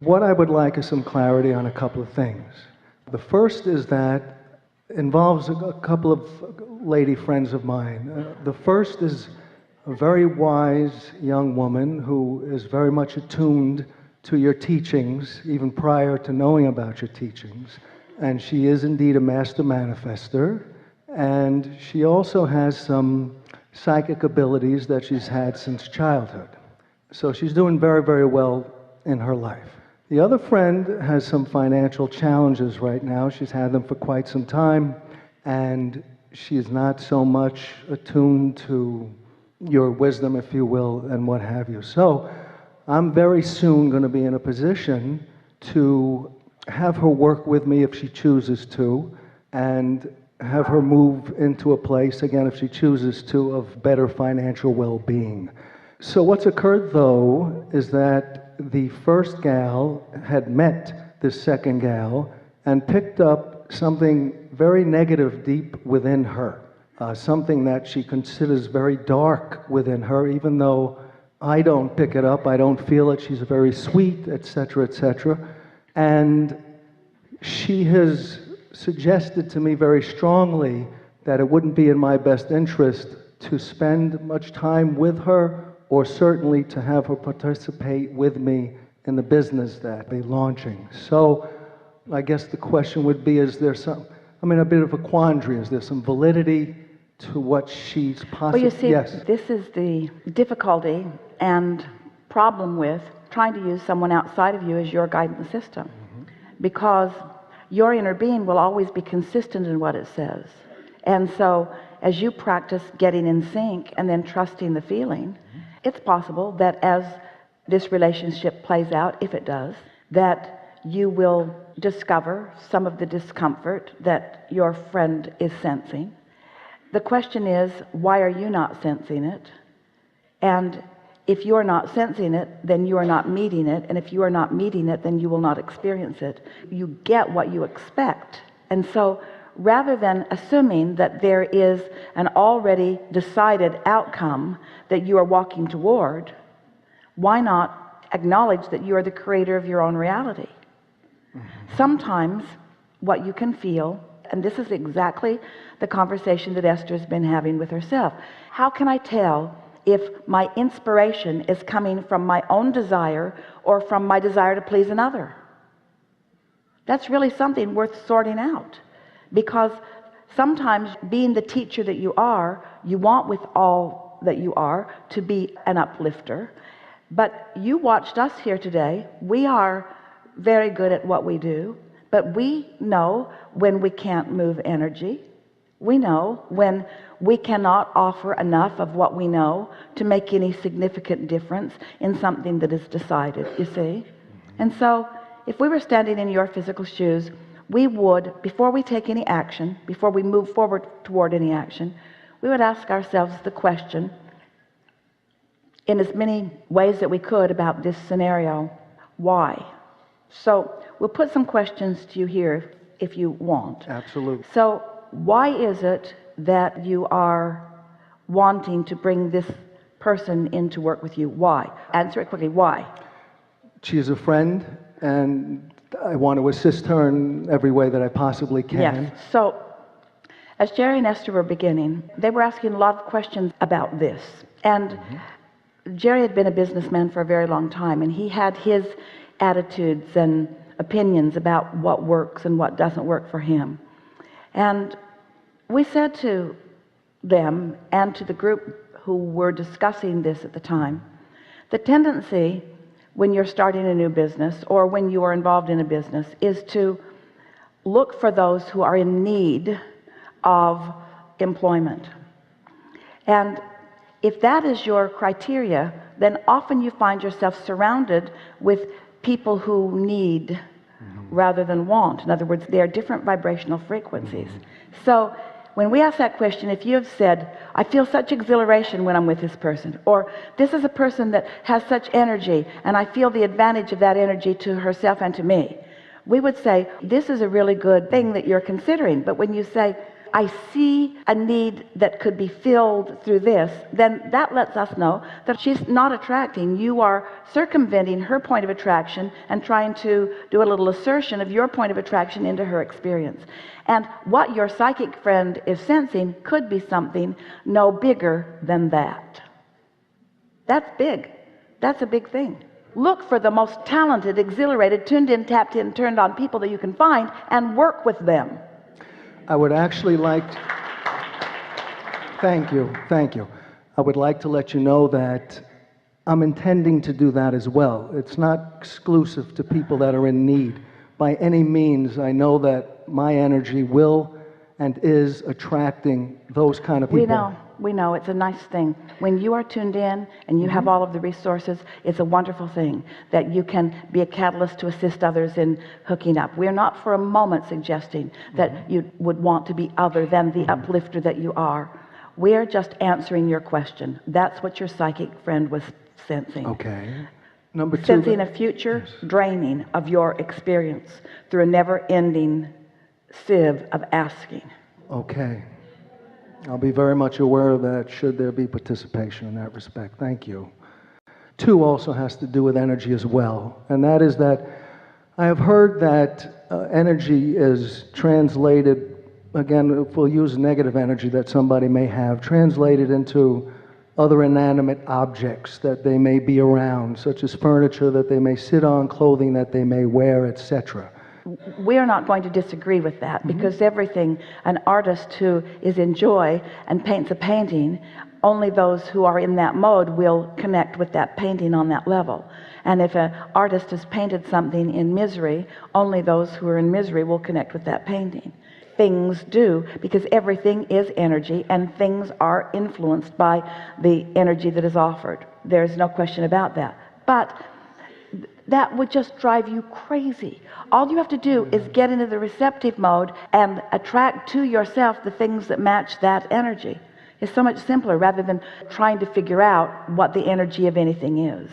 What I would like is some clarity on a couple of things. The first is that involves a couple of lady friends of mine. The first is a very wise young woman who is very much attuned to your teachings, even prior to knowing about your teachings. And she is indeed a master manifester. And she also has some psychic abilities that she's had since childhood. So she's doing very, very well in her life. The other friend has some financial challenges right now. She's had them for quite some time, and she is not so much attuned to your wisdom, if you will, and what have you. So I'm very soon going to be in a position to have her work with me if she chooses to, and have her move into a place, again, if she chooses to, of better financial well-being. So what's occurred, though, is that the first gal had met this second gal and picked up something very negative deep within her, something that she considers very dark within her, even though I don't pick it up, I don't feel it. She's very sweet, etc., etc. And she has suggested to me very strongly that it wouldn't be in my best interest to spend much time with her, or certainly to have her participate with me in the business that they're launching. So I guess the question would be, is there a bit of a quandary, is there some validity to what she's possibly... Well, you see, yes. This is the difficulty and problem with trying to use someone outside of you as your guidance system. Because your inner being will always be consistent in what it says. And so as you practice getting in sync and then trusting the feeling, it's possible that as this relationship plays out, if it does, that you will discover some of the discomfort that your friend is sensing. The question is, why are you not sensing it? And if you are not sensing it, then you are not meeting it. And if you are not meeting it, then you will not experience it. You get what you expect. And so rather than assuming that there is an already decided outcome that you are walking toward, why not acknowledge that you are the creator of your own reality? Sometimes what you can feel, and this is exactly the conversation that Esther has been having with herself. How can I tell if my inspiration is coming from my own desire or from my desire to please another? That's really something worth sorting out. Because sometimes, being the teacher that you are, you want with all that you are to be an uplifter. But you watched us here today. We are very good at what we do, but we know when we can't move energy. We know when we cannot offer enough of what we know to make any significant difference in something that is decided, you see. And so if we were standing in your physical shoes, we would, before we take any action, before we move forward toward any action, we would ask ourselves the question in as many ways that we could about this scenario: why? So we'll put some questions to you here if you want. Absolutely. So why is it that you are wanting to bring this person in to work with you? Why? Answer it quickly. Why? She is a friend, and I want to assist her in every way that I possibly can. Yes. So as Jerry and Esther were beginning, they were asking a lot of questions about this. And Jerry had been a businessman for a very long time, and he had his attitudes and opinions about what works and what doesn't work for him. And we said to them and to the group who were discussing this at the time, the tendency when you're starting a new business or when you are involved in a business is to look for those who are in need of employment. And if that is your criteria, then often you find yourself surrounded with people who need rather than want. In other words, they are different vibrational frequencies. So when we ask that question, if you have said, I feel such exhilaration when I'm with this person, or this is a person that has such energy and I feel the advantage of that energy to herself and to me, we would say, this is a really good thing that you're considering. But when you say, I see a need that could be filled through this, then that lets us know that she's not attracting. You are circumventing her point of attraction and trying to do a little assertion of your point of attraction into her experience. And what your psychic friend is sensing could be something no bigger than that. That's big. That's a big thing. Look for the most talented, exhilarated, tuned in, tapped in, turned on people that you can find and work with them. I would actually like to, thank you. I would like to let you know that I'm intending to do that as well. It's not exclusive to people that are in need. By any means, I know that my energy will and is attracting those kind of people. We know it's a nice thing when you are tuned in and you have all of the resources. It's a wonderful thing that you can be a catalyst to assist others in hooking up. We're not for a moment suggesting that you would want to be other than the uplifter that you are. We're just answering your question. That's what your psychic friend was sensing. Okay. Number two, sensing a future draining of your experience through a never-ending sieve of asking. Okay. I'll be very much aware of that should there be participation in that respect. Thank you. Two also has to do with energy as well, and that is that I have heard that energy is translated, again, if we'll use negative energy that somebody may have, translated into other inanimate objects that they may be around, such as furniture that they may sit on, clothing that they may wear, etc. We're not going to disagree with that, because everything, an artist who is in joy and paints a painting, only those who are in that mode will connect with that painting on that level. And if an artist has painted something in misery, only those who are in misery will connect with that painting. Things do, because everything is energy, and things are influenced by the energy that is offered. There's no question about that. But that would just drive you crazy. All you have to do is get into the receptive mode and attract to yourself the things that match that energy. It's so much simpler rather than trying to figure out what the energy of anything is.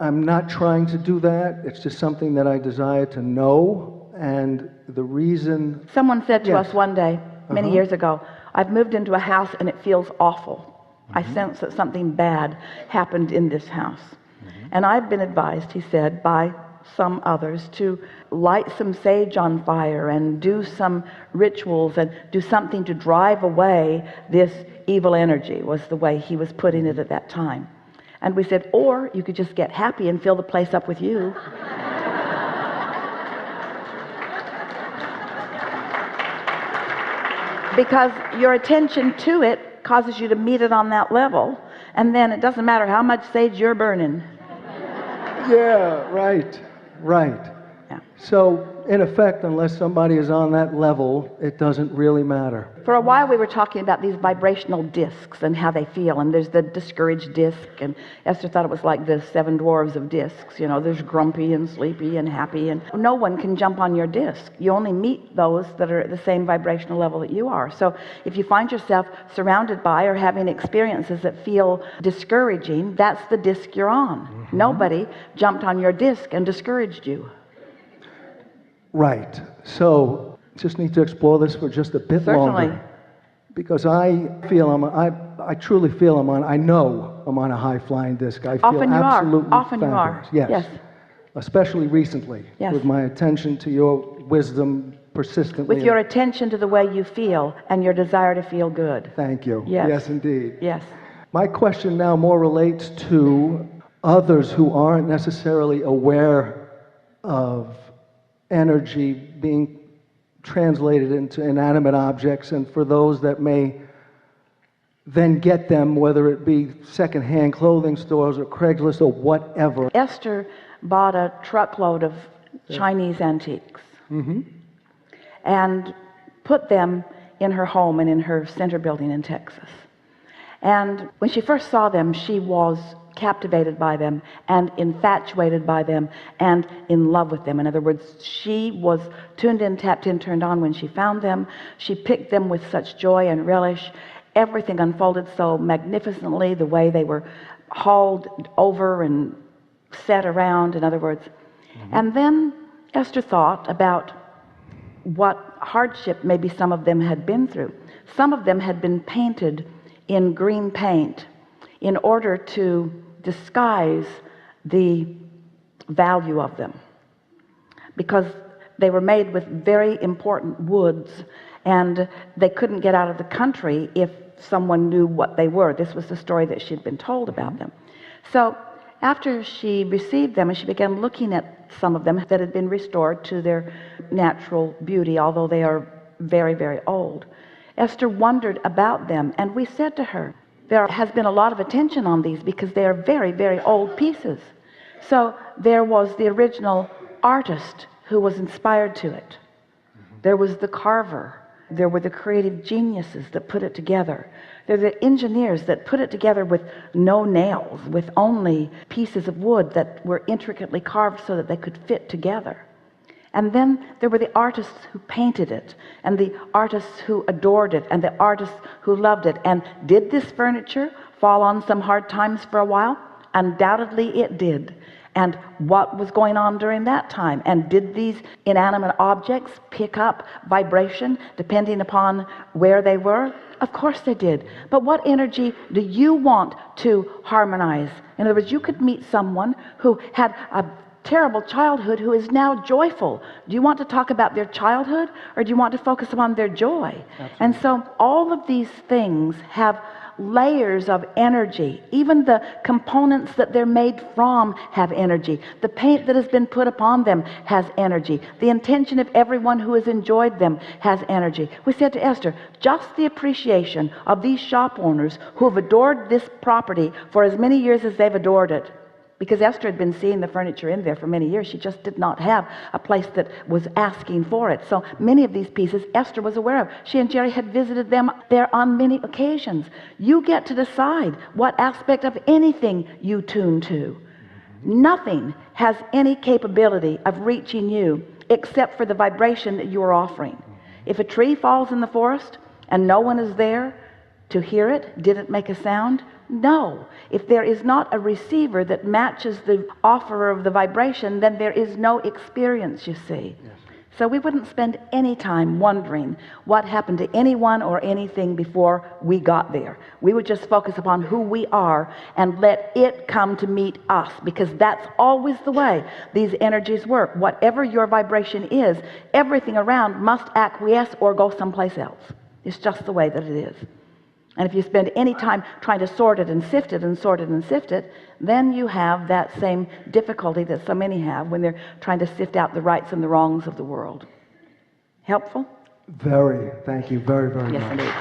I'm not trying to do that. It's just something that I desire to know, and the reason... Someone said to us one day, many years ago, I've moved into a house and it feels awful. I sense that something bad happened in this house. And I've been advised, he said, by some others to light some sage on fire and do some rituals and do something to drive away this evil energy, was the way he was putting it at that time. And we said, or you could just get happy and fill the place up with you. Because your attention to it causes you to meet it on that level, and then it doesn't matter how much sage you're burning. Yeah, right. Yeah. So, in effect, unless somebody is on that level, it doesn't really matter. For a while we were talking about these vibrational discs and how they feel, and there's the discouraged disc, and Esther thought it was like the 7 dwarves of discs. You know, there's grumpy and sleepy and happy, and no one can jump on your disc. You only meet those that are at the same vibrational level that you are. So if you find yourself surrounded by or having experiences that feel discouraging, that's the disc you're on. Nobody jumped on your disc and discouraged you. Right. So, just need to explore this for just a bit longer. Because I feel I truly feel I know I'm on a high-flying disc. I feel absolutely Often fabulous. you are. Yes. Especially recently. Yes. With my attention to your wisdom persistently. With your attention to the way you feel and your desire to feel good. Thank you. Yes. Yes, indeed. Yes. My question now more relates to others who aren't necessarily aware of energy being translated into inanimate objects, and for those that may then get them, whether it be secondhand clothing stores or Craigslist or whatever. Esther bought a truckload of Chinese antiques and put them in her home and in her center building in Texas. And when she first saw them, she was captivated by them and infatuated by them and in love with them. In other words, she was tuned in, tapped in, turned on when she found them. She picked them with such joy and relish. Everything unfolded so magnificently, the way they were hauled over and set around, in other words. And then Esther thought about what hardship maybe some of them had been through. Some of them had been painted in green paint in order to disguise the value of them, because they were made with very important woods, and they couldn't get out of the country if someone knew what they were. This was the story that she'd been told about them. So after she received them and she began looking at some of them that had been restored to their natural beauty, although they are very, very old, Esther wondered about them. And we said to her, there has been a lot of attention on these because they are very, very old pieces. So there was the original artist who was inspired to it. There was the carver. There were the creative geniuses that put it together. There were the engineers that put it together with no nails, with only pieces of wood that were intricately carved so that they could fit together. And then there were the artists who painted it, and the artists who adored it, and the artists who loved it. And did this furniture fall on some hard times for a while? Undoubtedly it did. And what was going on during that time? And did these inanimate objects pick up vibration depending upon where they were? Of course they did. But what energy do you want to harmonize? In other words, you could meet someone who had a terrible childhood who is now joyful. Do you want to talk about their childhood, or do you want to focus upon their joy? Absolutely. And so all of these things have layers of energy. Even the components that they're made from have energy. The paint that has been put upon them has energy. The intention of everyone who has enjoyed them has energy. We said to Esther, just the appreciation of these shop owners who have adored this property for as many years as they've adored it, because Esther had been seeing the furniture in there for many years. She just did not have a place that was asking for it. So many of these pieces Esther was aware of. She and Jerry had visited them there on many occasions. You get to decide what aspect of anything you tune to. Nothing has any capability of reaching you except for the vibration that you are offering. If a tree falls in the forest and no one is there to hear it, did it make a sound? No. If there is not a receiver that matches the offerer of the vibration, then there is no experience, you see. Yes. So we wouldn't spend any time wondering what happened to anyone or anything before we got there. We would just focus upon who we are and let it come to meet us, because that's always the way these energies work. Whatever your vibration is, everything around must acquiesce or go someplace else. It's just the way that it is. And if you spend any time trying to sort it and sift it and sort it and sift it, then you have that same difficulty that so many have when they're trying to sift out the rights and the wrongs of the world. Helpful? Very. Thank you very, very much. Yes, indeed.